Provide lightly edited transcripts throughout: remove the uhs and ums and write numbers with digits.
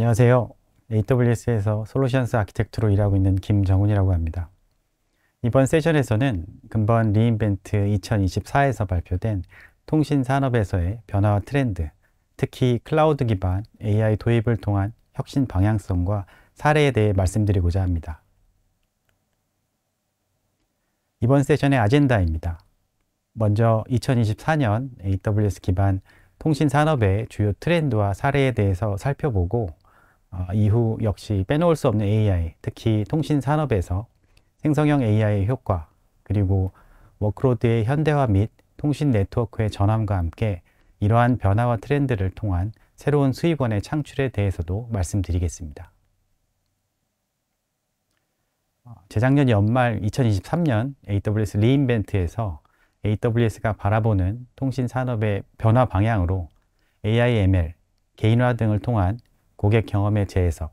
안녕하세요. AWS에서 솔루션스 아키텍트로 일하고 있는 김정훈이라고 합니다. 이번 세션에서는 근본 리인벤트 2024에서 발표된 통신 산업에서의 변화와 트렌드, 특히 클라우드 기반 AI 도입을 통한 혁신 방향성과 사례에 대해 말씀드리고자 합니다. 이번 세션의 아젠다입니다. 먼저 2024년 AWS 기반 통신 산업의 주요 트렌드와 사례에 대해서 살펴보고 이후 역시 빼놓을 수 없는 AI, 특히 통신 산업에서 생성형 AI의 효과, 그리고 워크로드의 현대화 및 통신 네트워크의 전환과 함께 이러한 변화와 트렌드를 통한 새로운 수익원의 창출에 대해서도 말씀드리겠습니다. 재작년 연말 2023년 AWS 리인벤트에서 AWS가 바라보는 통신 산업의 변화 방향으로 AI, ML, 개인화 등을 통한 고객 경험의 재해석,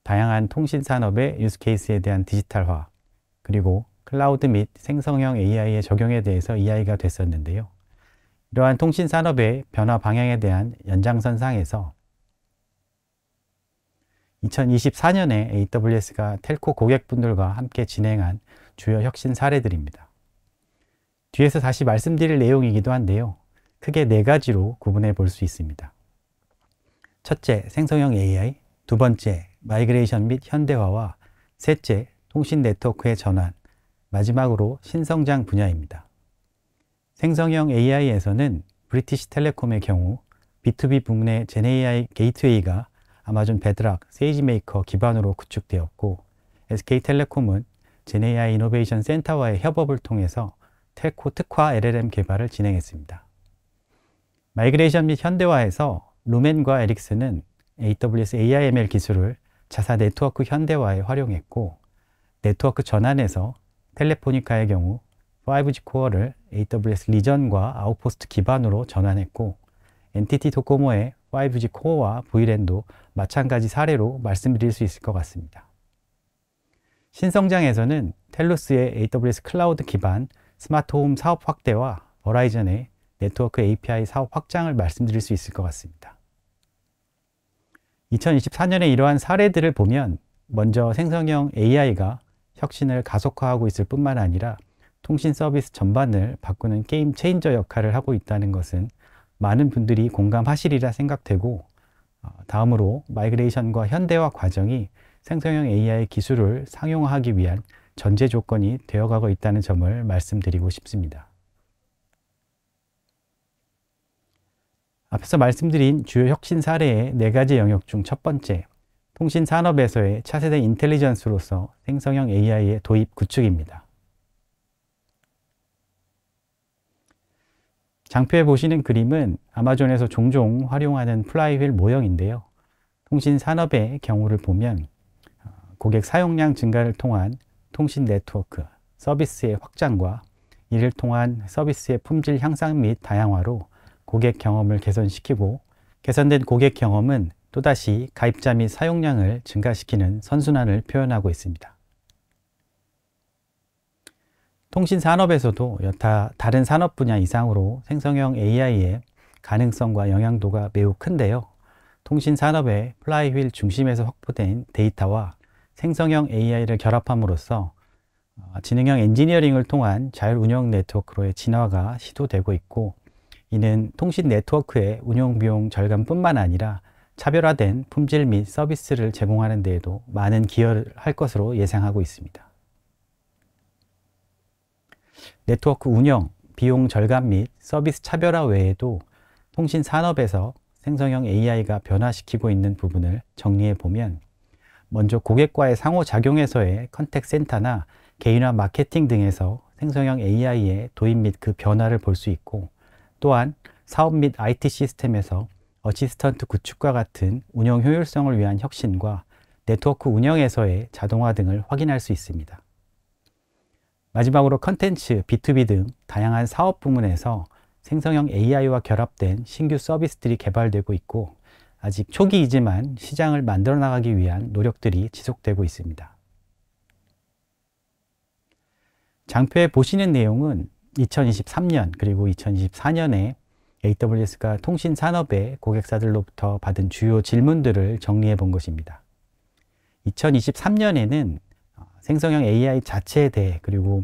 다양한 통신 산업의 유스케이스에 대한 디지털화, 그리고 클라우드 및 생성형 AI의 적용에 대해서 이야기가 됐었는데요. 이러한 통신 산업의 변화 방향에 대한 연장선상에서 2024년에 AWS가 텔코 고객분들과 함께 진행한 주요 혁신 사례들입니다. 뒤에서 다시 말씀드릴 내용이기도 한데요. 크게 4가지로 구분해 볼 수 있습니다. 첫째, 생성형 AI, 두 번째, 마이그레이션 및 현대화와 셋째, 통신 네트워크의 전환, 마지막으로 신성장 분야입니다. 생성형 AI에서는 브리티시 텔레콤의 경우 B2B 부문의 제네AI 게이트웨이가 아마존 베드락, 세이지메이커 기반으로 구축되었고, SK텔레콤은 제네AI 이노베이션 센터와의 협업을 통해서 텔코 특화 LLM 개발을 진행했습니다. 마이그레이션 및 현대화에서 루멘과 에릭슨은 AWS AI/ML 기술을 자사 네트워크 현대화에 활용했고, 네트워크 전환에서 텔레포니카의 경우 5G 코어를 AWS 리전과 아웃포스트 기반으로 전환했고, NTT 도코모의 5G 코어와 VLAN도 마찬가지 사례로 말씀드릴 수 있을 것 같습니다. 신성장에서는 텔루스의 AWS 클라우드 기반 스마트홈 사업 확대와 버라이전의 네트워크 API 사업 확장을 말씀드릴 수 있을 것 같습니다. 2024년에 이러한 사례들을 보면 먼저 생성형 AI가 혁신을 가속화하고 있을 뿐만 아니라 통신 서비스 전반을 바꾸는 게임 체인저 역할을 하고 있다는 것은 많은 분들이 공감하시리라 생각되고, 다음으로 마이그레이션과 현대화 과정이 생성형 AI 기술을 상용화하기 위한 전제 조건이 되어가고 있다는 점을 말씀드리고 싶습니다. 앞서 말씀드린 주요 혁신 사례의 4가지 영역 중 첫 번째, 통신 산업에서의 차세대 인텔리전스로서 생성형 AI의 도입 구축입니다. 장표에 보시는 그림은 아마존에서 종종 활용하는 플라이휠 모형인데요. 통신 산업의 경우를 보면 고객 사용량 증가를 통한 통신 네트워크, 서비스의 확장과 이를 통한 서비스의 품질 향상 및 다양화로 고객 경험을 개선시키고, 개선된 고객 경험은 또다시 가입자 및 사용량을 증가시키는 선순환을 표현하고 있습니다. 통신 산업에서도 여타 다른 산업 분야 이상으로 생성형 AI의 가능성과 영향도가 매우 큰데요. 통신 산업의 플라이휠 중심에서 확보된 데이터와 생성형 AI를 결합함으로써 지능형 엔지니어링을 통한 자율 운영 네트워크로의 진화가 시도되고 있고, 이는 통신 네트워크의 운영 비용 절감뿐만 아니라 차별화된 품질 및 서비스를 제공하는 데에도 많은 기여를 할 것으로 예상하고 있습니다. 네트워크 운영, 비용 절감 및 서비스 차별화 외에도 통신 산업에서 생성형 AI가 변화시키고 있는 부분을 정리해 보면, 먼저 고객과의 상호작용에서의 컨택 센터나 개인화 마케팅 등에서 생성형 AI의 도입 및 그 변화를 볼 수 있고, 또한 사업 및 IT 시스템에서 어시스턴트 구축과 같은 운영 효율성을 위한 혁신과 네트워크 운영에서의 자동화 등을 확인할 수 있습니다. 마지막으로 컨텐츠, B2B 등 다양한 사업 부문에서 생성형 AI와 결합된 신규 서비스들이 개발되고 있고, 아직 초기이지만 시장을 만들어 나가기 위한 노력들이 지속되고 있습니다. 장표에 보시는 내용은 2023년 그리고 2024년에 AWS가 통신 산업의 고객사들로부터 받은 주요 질문들을 정리해 본 것입니다. 2023년에는 생성형 AI 자체에 대해 그리고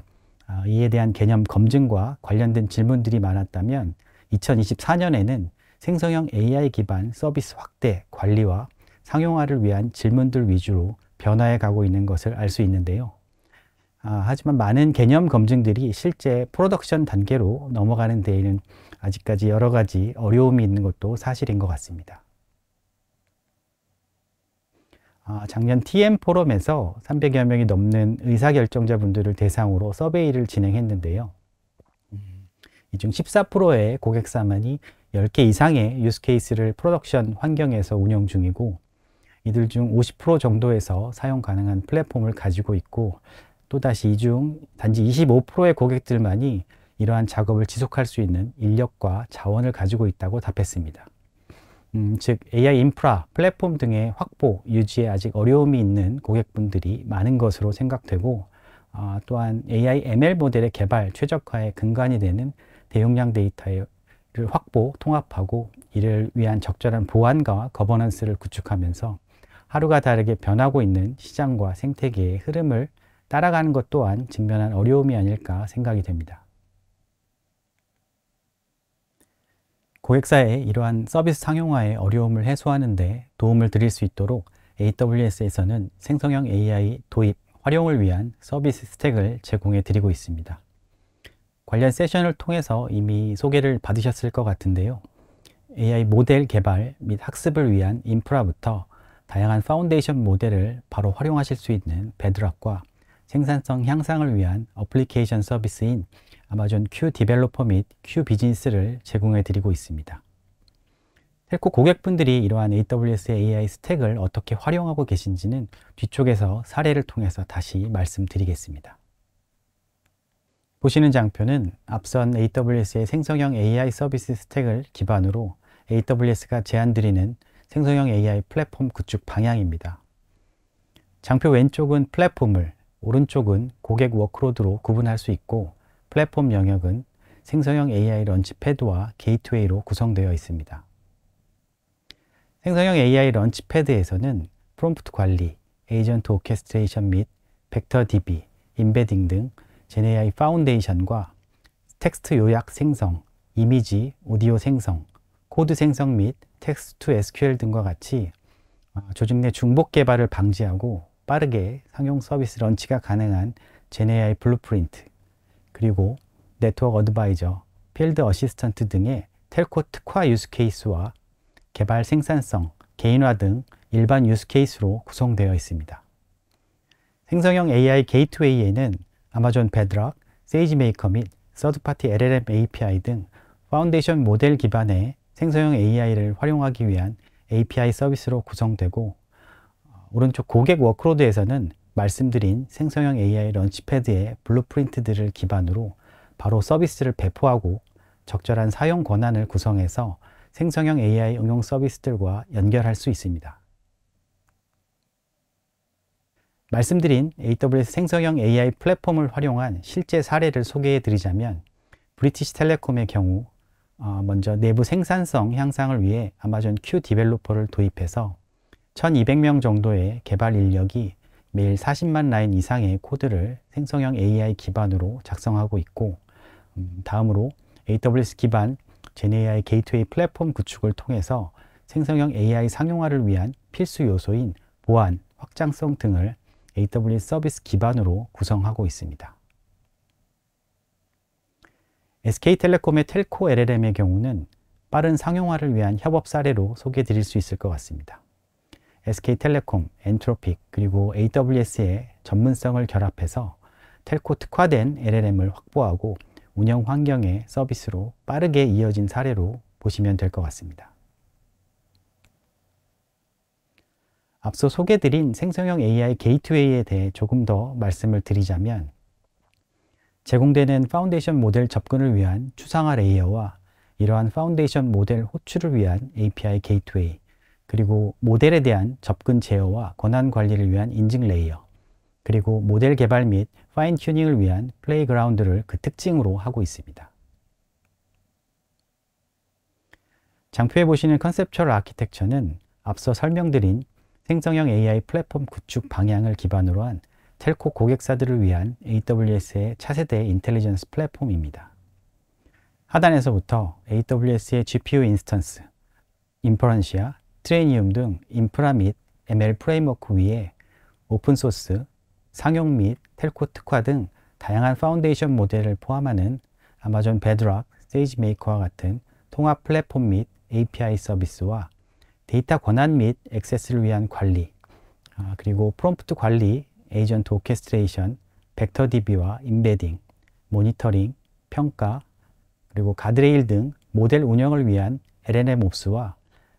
이에 대한 개념 검증과 관련된 질문들이 많았다면 2024년에는 생성형 AI 기반 서비스 확대, 관리와 상용화를 위한 질문들 위주로 변화해 가고 있는 것을 알 수 있는데요. 하지만 많은 개념 검증들이 실제 프로덕션 단계로 넘어가는 데에는 아직까지 여러 가지 어려움이 있는 것도 사실인 것 같습니다. 작년 TM 포럼에서 300여 명이 넘는 의사결정자분들을 대상으로 서베이를 진행했는데요. 이 중 14%의 고객사만이 10개 이상의 유스케이스를 프로덕션 환경에서 운영 중이고, 이들 중 50% 정도에서 사용 가능한 플랫폼을 가지고 있고, 또다시 이 중 단지 25%의 고객들만이 이러한 작업을 지속할 수 있는 인력과 자원을 가지고 있다고 답했습니다. 즉 AI 인프라, 플랫폼 등의 확보, 유지에 아직 어려움이 있는 고객분들이 많은 것으로 생각되고, 또한 AI ML 모델의 개발, 최적화에 근간이 되는 대용량 데이터를 확보, 통합하고 이를 위한 적절한 보안과 거버넌스를 구축하면서 하루가 다르게 변하고 있는 시장과 생태계의 흐름을 따라가는 것 또한 직면한 어려움이 아닐까 생각이 됩니다. 고객사의 이러한 서비스 상용화의 어려움을 해소하는 데 도움을 드릴 수 있도록 AWS에서는 생성형 AI 도입, 활용을 위한 서비스 스택을 제공해 드리고 있습니다. 관련 세션을 통해서 이미 소개를 받으셨을 것 같은데요. AI 모델 개발 및 학습을 위한 인프라부터 다양한 파운데이션 모델을 바로 활용하실 수 있는 베드락과 생산성 향상을 위한 어플리케이션 서비스인 아마존 Q 디벨로퍼 및 Q 비즈니스를 제공해 드리고 있습니다. 텔코 고객분들이 이러한 AWS AI 스택을 어떻게 활용하고 계신지는 뒤쪽에서 사례를 통해서 다시 말씀드리겠습니다. 보시는 장표는 앞선 AWS의 생성형 AI 서비스 스택을 기반으로 AWS가 제안드리는 생성형 AI 플랫폼 구축 방향입니다. 장표 왼쪽은 플랫폼을, 오른쪽은 고객 워크로드로 구분할 수 있고, 플랫폼 영역은 생성형 AI 런치패드와 게이트웨이로 구성되어 있습니다. 생성형 AI 런치패드에서는 프롬프트 관리, 에이전트 오케스트레이션 및 벡터 DB, 임베딩 등 GenAI 파운데이션과 텍스트 요약 생성, 이미지, 오디오 생성, 코드 생성 및 텍스트 투 SQL 등과 같이 조직 내 중복 개발을 방지하고 빠르게 상용 서비스 런치가 가능한 GenAI 블루프린트, 그리고 네트워크 어드바이저, 필드 어시스턴트 등의 텔코 특화 유스케이스와 개발 생산성, 개인화 등 일반 유스케이스로 구성되어 있습니다. 생성형 AI 게이트웨이에는 아마존 베드락, 세이지메이커 및 서드파티 LLM API 등 파운데이션 모델 기반의 생성형 AI를 활용하기 위한 API 서비스로 구성되고, 오른쪽 고객 워크로드에서는 말씀드린 생성형 AI 런치패드의 블루프린트들을 기반으로 바로 서비스를 배포하고 적절한 사용 권한을 구성해서 생성형 AI 응용 서비스들과 연결할 수 있습니다. 말씀드린 AWS 생성형 AI 플랫폼을 활용한 실제 사례를 소개해 드리자면, 브리티시 텔레콤의 경우 먼저 내부 생산성 향상을 위해 아마존 Q 디벨로퍼를 도입해서 1200명 정도의 개발 인력이 매일 40만 라인 이상의 코드를 생성형 AI 기반으로 작성하고 있고, 다음으로 AWS 기반 GenAI 게이트웨이 플랫폼 구축을 통해서 생성형 AI 상용화를 위한 필수 요소인 보안, 확장성 등을 AWS 서비스 기반으로 구성하고 있습니다. SK텔레콤의 텔코 LLM의 경우는 빠른 상용화를 위한 협업 사례로 소개해 드릴 수 있을 것 같습니다. SK텔레콤, 엔트로픽, 그리고 AWS의 전문성을 결합해서 텔코 특화된 LLM을 확보하고 운영 환경의 서비스로 빠르게 이어진 사례로 보시면 될 것 같습니다. 앞서 소개드린 생성형 AI 게이트웨이에 대해 조금 더 말씀을 드리자면, 제공되는 파운데이션 모델 접근을 위한 추상화 레이어와 이러한 파운데이션 모델 호출을 위한 API 게이트웨이, 그리고 모델에 대한 접근 제어와 권한 관리를 위한 인증 레이어, 그리고 모델 개발 및 파인 튜닝을 위한 플레이그라운드를 그 특징으로 하고 있습니다. 장표에 보시는 컨셉추얼 아키텍처는 앞서 설명드린 생성형 AI 플랫폼 구축 방향을 기반으로 한 텔코 고객사들을 위한 AWS의 차세대 인텔리전스 플랫폼입니다. 하단에서부터 AWS의 GPU 인스턴스, 인퍼런시아, 트레이니움 등 인프라 및 ML 프레임워크 위에 오픈소스, 상용 및 텔코 특화 등 다양한 파운데이션 모델을 포함하는 아마존 베드락, 세이지메이커와 같은 통합 플랫폼 및 API 서비스와 데이터 권한 및 액세스를 위한 관리, 그리고 프롬프트 관리, 에이전트 오케스트레이션, 벡터DB와 임베딩, 모니터링, 평가, 그리고 가드레일 등 모델 운영을 위한 LLMOps와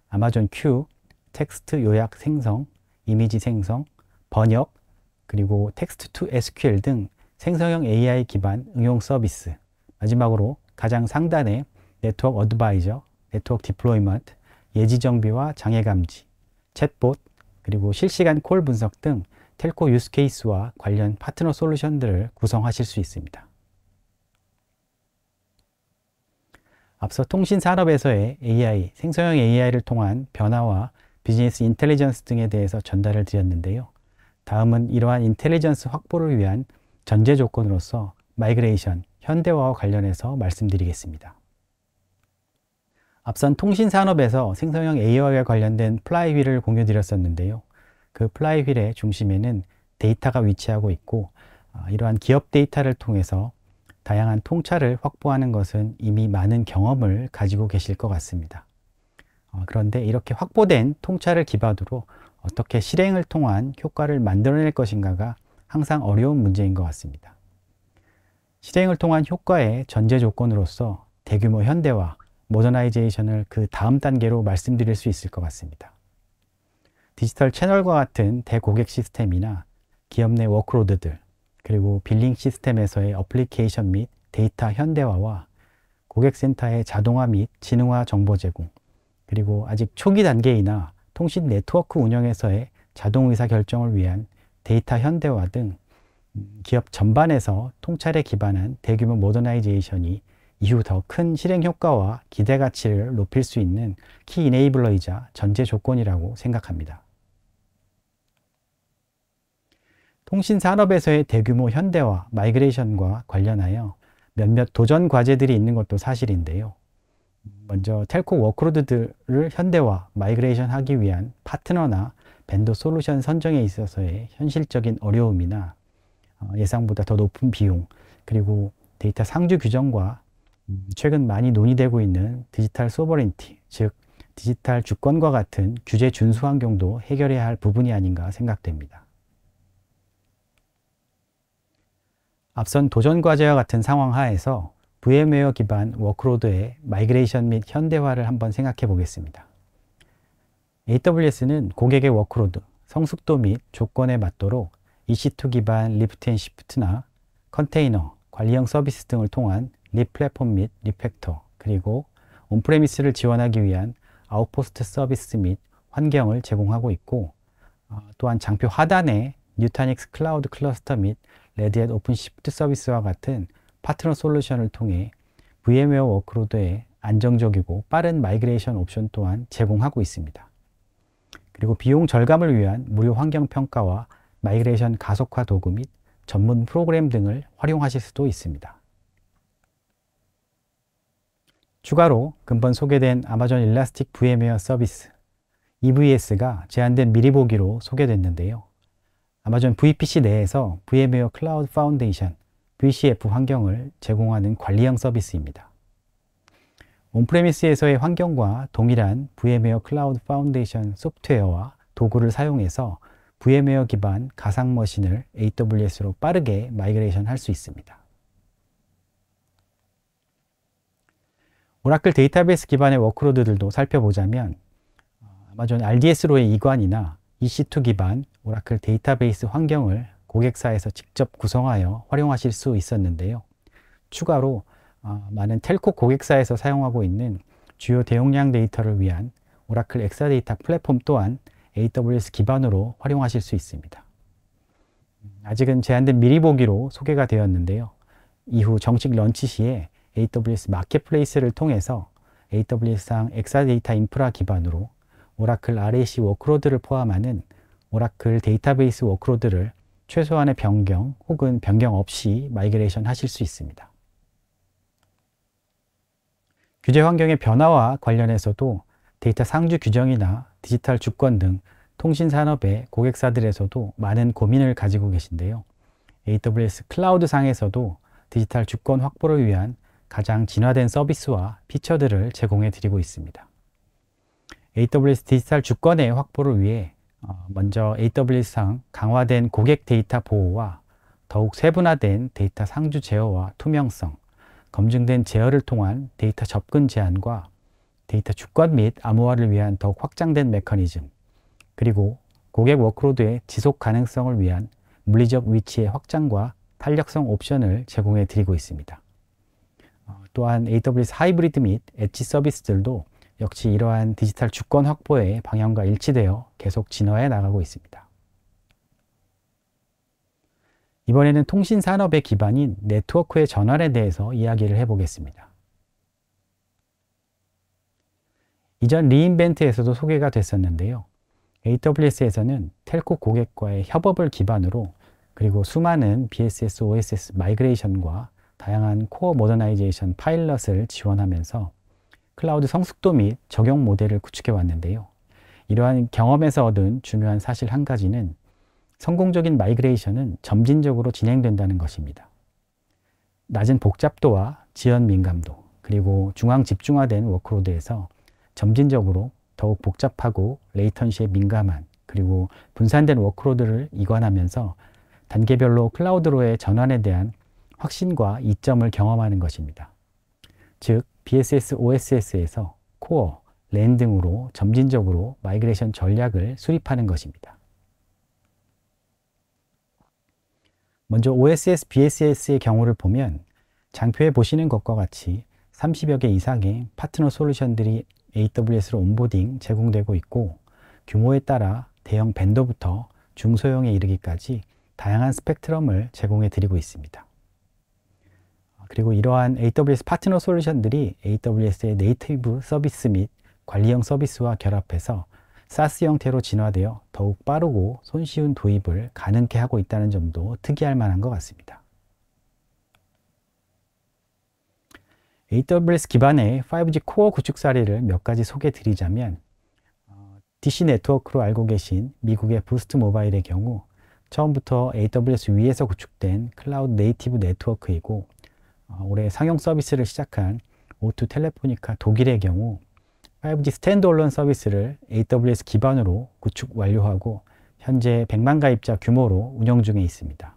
아마존 Q, 텍스트 요약 생성, 이미지 생성, 번역, 그리고 텍스트 투 SQL 등 생성형 AI 기반 응용 서비스, 마지막으로 가장 상단에 네트워크 어드바이저, 네트워크 디플로이먼트, 예지 정비와 장애 감지, 챗봇, 그리고 실시간 콜 분석 등 텔코 유스케이스와 관련 파트너 솔루션들을 구성하실 수 있습니다. 앞서 통신 산업에서의 AI, 생성형 AI를 통한 변화와 비즈니스 인텔리전스 등에 대해서 전달을 드렸는데요. 다음은 이러한 인텔리전스 확보를 위한 전제 조건으로서 마이그레이션, 현대화와 관련해서 말씀드리겠습니다. 앞선 통신 산업에서 생성형 AI와 관련된 플라이휠을 공유 드렸었는데요. 그 플라이휠의 중심에는 데이터가 위치하고 있고, 이러한 기업 데이터를 통해서 다양한 통찰을 확보하는 것은 이미 많은 경험을 가지고 계실 것 같습니다. 그런데 이렇게 확보된 통찰을 기반으로 어떻게 실행을 통한 효과를 만들어낼 것인가가 항상 어려운 문제인 것 같습니다. 실행을 통한 효과의 전제 조건으로서 대규모 현대화, 모더나이제이션을 그 다음 단계로 말씀드릴 수 있을 것 같습니다. 디지털 채널과 같은 대고객 시스템이나 기업 내 워크로드들, 그리고 빌링 시스템에서의 어플리케이션 및 데이터 현대화와 고객센터의 자동화 및 지능화 정보 제공, 그리고 아직 초기 단계이나 통신 네트워크 운영에서의 자동 의사결정을 위한 데이터 현대화 등 기업 전반에서 통찰에 기반한 대규모 모더나이제이션이 이후 더 큰 실행 효과와 기대 가치를 높일 수 있는 키 이네이블러이자 전제 조건이라고 생각합니다. 통신 산업에서의 대규모 현대화, 마이그레이션과 관련하여 몇몇 도전 과제들이 있는 것도 사실인데요. 먼저 텔코 워크로드들을 현대화, 마이그레이션 하기 위한 파트너나 벤더 솔루션 선정에 있어서의 현실적인 어려움이나 예상보다 더 높은 비용, 그리고 데이터 상주 규정과 최근 많이 논의되고 있는 디지털 소버린티, 즉 디지털 주권과 같은 규제 준수 환경도 해결해야 할 부분이 아닌가 생각됩니다. 앞선 도전 과제와 같은 상황 하에서 VM웨어 기반 워크로드의 마이그레이션 및 현대화를 한번 생각해 보겠습니다. AWS는 고객의 워크로드, 성숙도 및 조건에 맞도록 EC2 기반 리프트 앤 시프트나 컨테이너, 관리형 서비스 등을 통한 리플랫폼 및 리팩터, 그리고 온프레미스를 지원하기 위한 아웃포스트 서비스 및 환경을 제공하고 있고, 또한 장표 하단에 뉴타닉스 클라우드 클러스터 및 레드햇 오픈시프트 서비스와 같은 파트너 솔루션을 통해 VM웨어 워크로드의 안정적이고 빠른 마이그레이션 옵션 또한 제공하고 있습니다. 그리고 비용 절감을 위한 무료 환경 평가와 마이그레이션 가속화 도구 및 전문 프로그램 등을 활용하실 수도 있습니다. 추가로 근본 소개된 아마존 일라스틱 VM웨어 서비스 EVS가 제한된 미리 보기로 소개됐는데요. 아마존 VPC 내에서 VM웨어 클라우드 파운데이션 VCF 환경을 제공하는 관리형 서비스입니다. 온프레미스에서의 환경과 동일한 VM웨어 클라우드 파운데이션 소프트웨어와 도구를 사용해서 VM웨어 기반 가상 머신을 AWS로 빠르게 마이그레이션 할 수 있습니다. 오라클 데이터베이스 기반의 워크로드들도 살펴보자면 아마존 RDS로의 이관이나 EC2 기반 오라클 데이터베이스 환경을 고객사에서 직접 구성하여 활용하실 수 있었는데요. 추가로 많은 텔코 고객사에서 사용하고 있는 주요 대용량 데이터를 위한 오라클 엑사데이터 플랫폼 또한 AWS 기반으로 활용하실 수 있습니다. 아직은 제한된 미리 보기로 소개가 되었는데요. 이후 정식 런치 시에 AWS 마켓플레이스를 통해서 AWS상 엑사데이터 인프라 기반으로 오라클 RAC 워크로드를 포함하는 오라클 데이터베이스 워크로드를 최소한의 변경 혹은 변경 없이 마이그레이션 하실 수 있습니다. 규제 환경의 변화와 관련해서도 데이터 상주 규정이나 디지털 주권 등 통신산업의 고객사들에서도 많은 고민을 가지고 계신데요. AWS 클라우드 상에서도 디지털 주권 확보를 위한 가장 진화된 서비스와 피처들을 제공해 드리고 있습니다. AWS 디지털 주권의 확보를 위해 먼저 AWS상 강화된 고객 데이터 보호와 더욱 세분화된 데이터 상주 제어와 투명성, 검증된 제어를 통한 데이터 접근 제한과 데이터 주권 및 암호화를 위한 더욱 확장된 메커니즘, 그리고 고객 워크로드의 지속 가능성을 위한 물리적 위치의 확장과 탄력성 옵션을 제공해 드리고 있습니다. 또한 AWS 하이브리드 및 엣지 서비스들도 역시 이러한 디지털 주권 확보의 방향과 일치되어 계속 진화해 나가고 있습니다. 이번에는 통신 산업의 기반인 네트워크의 전환에 대해서 이야기를 해보겠습니다. 이전 리인벤트에서도 소개가 됐었는데요. AWS에서는 텔코 고객과의 협업을 기반으로 그리고 수많은 BSS, OSS 마이그레이션과 다양한 코어 모더나이제이션 파일럿을 지원하면서 클라우드 성숙도 및 적용 모델을 구축해 왔는데요. 이러한 경험에서 얻은 중요한 사실 한 가지는 성공적인 마이그레이션은 점진적으로 진행된다는 것입니다. 낮은 복잡도와 지연 민감도, 그리고 중앙 집중화된 워크로드에서 점진적으로 더욱 복잡하고 레이턴시에 민감한 그리고 분산된 워크로드를 이관하면서 단계별로 클라우드로의 전환에 대한 확신과 이점을 경험하는 것입니다. 즉, BSS, OSS에서 코어, 랜 등으로 점진적으로 마이그레이션 전략을 수립하는 것입니다. 먼저 OSS, BSS의 경우를 보면 장표에 보시는 것과 같이 30여 개 이상의 파트너 솔루션들이 AWS로 온보딩 제공되고 있고, 규모에 따라 대형 벤더부터 중소형에 이르기까지 다양한 스펙트럼을 제공해 드리고 있습니다. 그리고 이러한 AWS 파트너 솔루션들이 AWS의 네이티브 서비스 및 관리형 서비스와 결합해서 SaaS 형태로 진화되어 더욱 빠르고 손쉬운 도입을 가능케 하고 있다는 점도 특이할 만한 것 같습니다. AWS 기반의 5G 코어 구축 사례를 몇 가지 소개해 드리자면, DC 네트워크로 알고 계신 미국의 부스트 모바일의 경우 처음부터 AWS 위에서 구축된 클라우드 네이티브 네트워크이고, 올해 상용 서비스를 시작한 O2 텔레포니카 독일의 경우 5G 스탠드얼론 서비스를 AWS 기반으로 구축 완료하고 현재 100만 가입자 규모로 운영 중에 있습니다.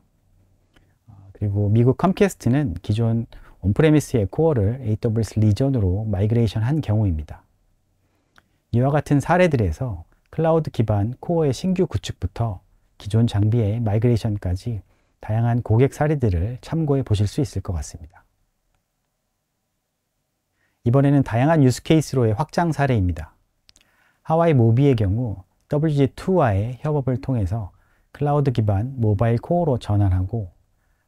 그리고 미국 컴캐스트는 기존 온프레미스의 코어를 AWS 리전으로 마이그레이션 한 경우입니다. 이와 같은 사례들에서 클라우드 기반 코어의 신규 구축부터 기존 장비의 마이그레이션까지 다양한 고객 사례들을 참고해 보실 수 있을 것 같습니다. 이번에는 다양한 유스 케이스로의 확장 사례입니다. 하와이 모비의 경우 WG2와의 협업을 통해서 클라우드 기반 모바일 코어로 전환하고,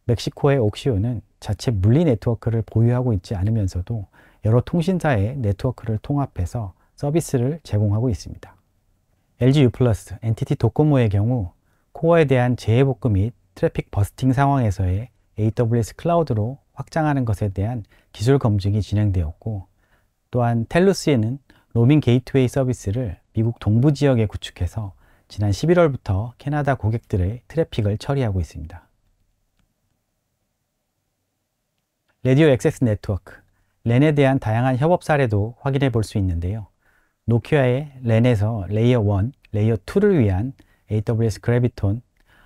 멕시코의 옥시오는 자체 물리 네트워크를 보유하고 있지 않으면서도 여러 통신사의 네트워크를 통합해서 서비스를 제공하고 있습니다. LG U+, NTT 도코모의 경우 코어에 대한 재해복구 및 트래픽 버스팅 상황에서의 AWS 클라우드로 확장하는 것에 대한 기술 검증이 진행되었고, 또한 텔루스에는 로밍 게이트웨이 서비스를 미국 동부 지역에 구축해서 지난 11월부터 캐나다 고객들의 트래픽을 처리하고 있습니다. 라디오 액세스 네트워크, 랜에 대한 다양한 협업 사례도 확인해 볼 수 있는데요. 노키아의 랜에서 레이어 1, 레이어 2를 위한 AWS 그래비톤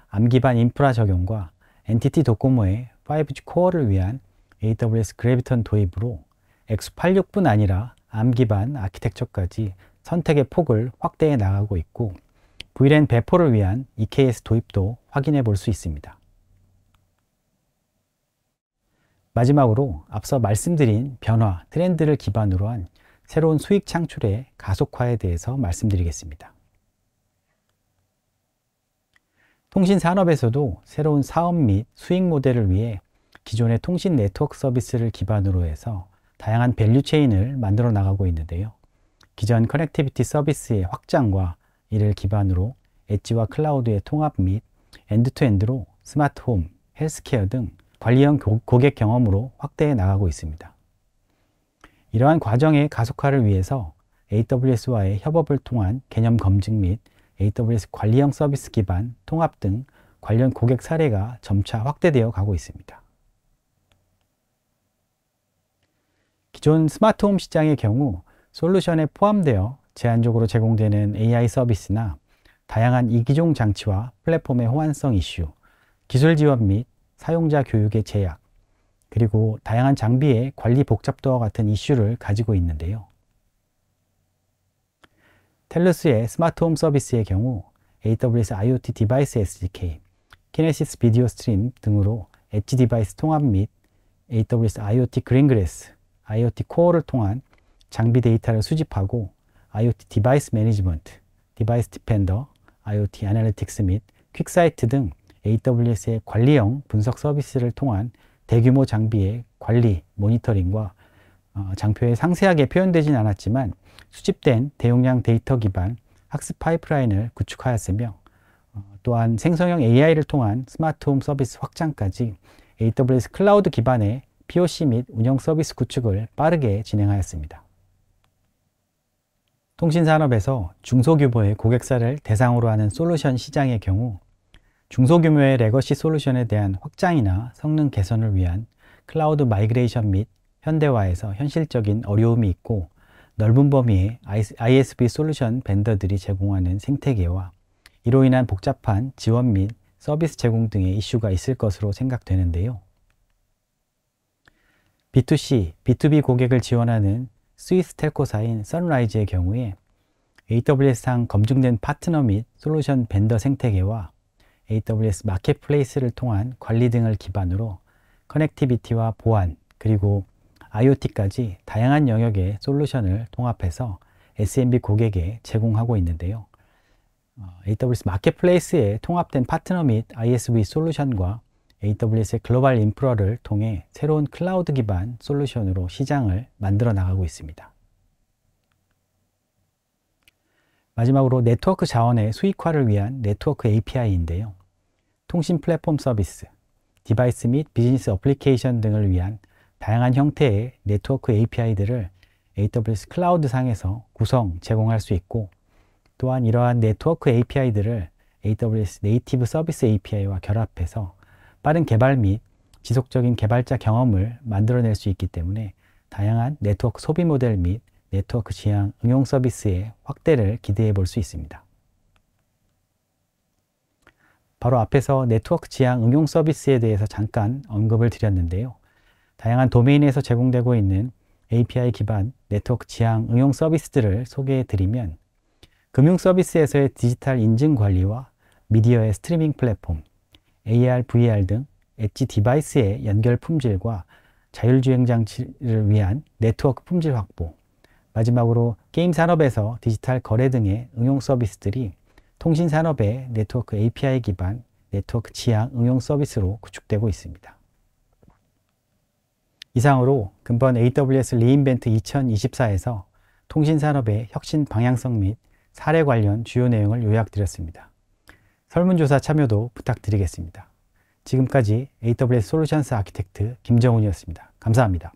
암 기반 인프라 적용과 NTT 도코모의 5G 코어를 위한 AWS 그래비톤 도입으로 X86뿐 아니라 암 기반 아키텍처까지 선택의 폭을 확대해 나가고 있고, VLAN 배포를 위한 EKS 도입도 확인해 볼 수 있습니다. 마지막으로 앞서 말씀드린 변화, 트렌드를 기반으로 한 새로운 수익 창출의 가속화에 대해서 말씀드리겠습니다. 통신 산업에서도 새로운 사업 및 수익 모델을 위해 기존의 통신 네트워크 서비스를 기반으로 해서 다양한 밸류 체인을 만들어 나가고 있는데요. 기존 커넥티비티 서비스의 확장과 이를 기반으로 엣지와 클라우드의 통합 및 엔드투엔드로 스마트홈, 헬스케어 등 관리형 고객 경험으로 확대해 나가고 있습니다. 이러한 과정의 가속화를 위해서 AWS와의 협업을 통한 개념 검증 및 AWS 관리형 서비스 기반 통합 등 관련 고객 사례가 점차 확대되어 가고 있습니다. 기존 스마트홈 시장의 경우 솔루션에 포함되어 제한적으로 제공되는 AI 서비스나 다양한 이기종 장치와 플랫폼의 호환성 이슈, 기술 지원 및 사용자 교육의 제약, 그리고 다양한 장비의 관리 복잡도와 같은 이슈를 가지고 있는데요. 텔루스의 스마트홈 서비스의 경우 AWS IoT 디바이스 SDK, 키네시스 비디오 스트림 등으로 엣지 디바이스 통합 및 AWS IoT 그린그래스, IoT 코어를 통한 장비 데이터를 수집하고 IoT 디바이스 매니지먼트, 디바이스 디펜더, IoT 애널리틱스 및 퀵사이트 등 AWS의 관리형 분석 서비스를 통한 대규모 장비의 관리, 모니터링과 장표에 상세하게 표현되진 않았지만 수집된 대용량 데이터 기반 학습 파이프라인을 구축하였으며 또한 생성형 AI를 통한 스마트홈 서비스 확장까지 AWS 클라우드 기반의 POC 및 운영 서비스 구축을 빠르게 진행하였습니다. 통신산업에서 중소규모의 고객사를 대상으로 하는 솔루션 시장의 경우 중소규모의 레거시 솔루션에 대한 확장이나 성능 개선을 위한 클라우드 마이그레이션 및 현대화에서 현실적인 어려움이 있고 넓은 범위의 ISV 솔루션 벤더들이 제공하는 생태계와 이로 인한 복잡한 지원 및 서비스 제공 등의 이슈가 있을 것으로 생각되는데요. B2C, B2B 고객을 지원하는 스위스 텔코사인 선라이즈의 경우에 AWS상 검증된 파트너 및 솔루션 벤더 생태계와 AWS 마켓플레이스를 통한 관리 등을 기반으로 커넥티비티와 보안, 그리고 IoT까지 다양한 영역의 솔루션을 통합해서 SMB 고객에 제공하고 있는데요. AWS 마켓플레이스에 통합된 파트너 및 ISV 솔루션과 AWS의 글로벌 인프라를 통해 새로운 클라우드 기반 솔루션으로 시장을 만들어 나가고 있습니다. 마지막으로 네트워크 자원의 수익화를 위한 네트워크 API인데요. 통신 플랫폼 서비스, 디바이스 및 비즈니스 어플리케이션 등을 위한 다양한 형태의 네트워크 API들을 AWS 클라우드 상에서 구성, 제공할 수 있고 또한 이러한 네트워크 API들을 AWS 네이티브 서비스 API와 결합해서 빠른 개발 및 지속적인 개발자 경험을 만들어낼 수 있기 때문에 다양한 네트워크 소비 모델 및 네트워크 지향 응용 서비스의 확대를 기대해 볼 수 있습니다. 바로 앞에서 네트워크 지향 응용 서비스에 대해서 잠깐 언급을 드렸는데요. 다양한 도메인에서 제공되고 있는 API 기반 네트워크 지향 응용 서비스들을 소개해 드리면 금융 서비스에서의 디지털 인증 관리와 미디어의 스트리밍 플랫폼, AR, VR 등 엣지 디바이스의 연결 품질과 자율주행 장치를 위한 네트워크 품질 확보, 마지막으로 게임 산업에서 디지털 거래 등의 응용 서비스들이 통신 산업의 네트워크 API 기반 네트워크 지향 응용 서비스로 구축되고 있습니다. 이상으로 근본 AWS 리인벤트 2024에서 통신 산업의 혁신 방향성 및 사례 관련 주요 내용을 요약드렸습니다. 설문조사 참여도 부탁드리겠습니다. 지금까지 AWS 솔루션스 아키텍트 김정훈이었습니다. 감사합니다.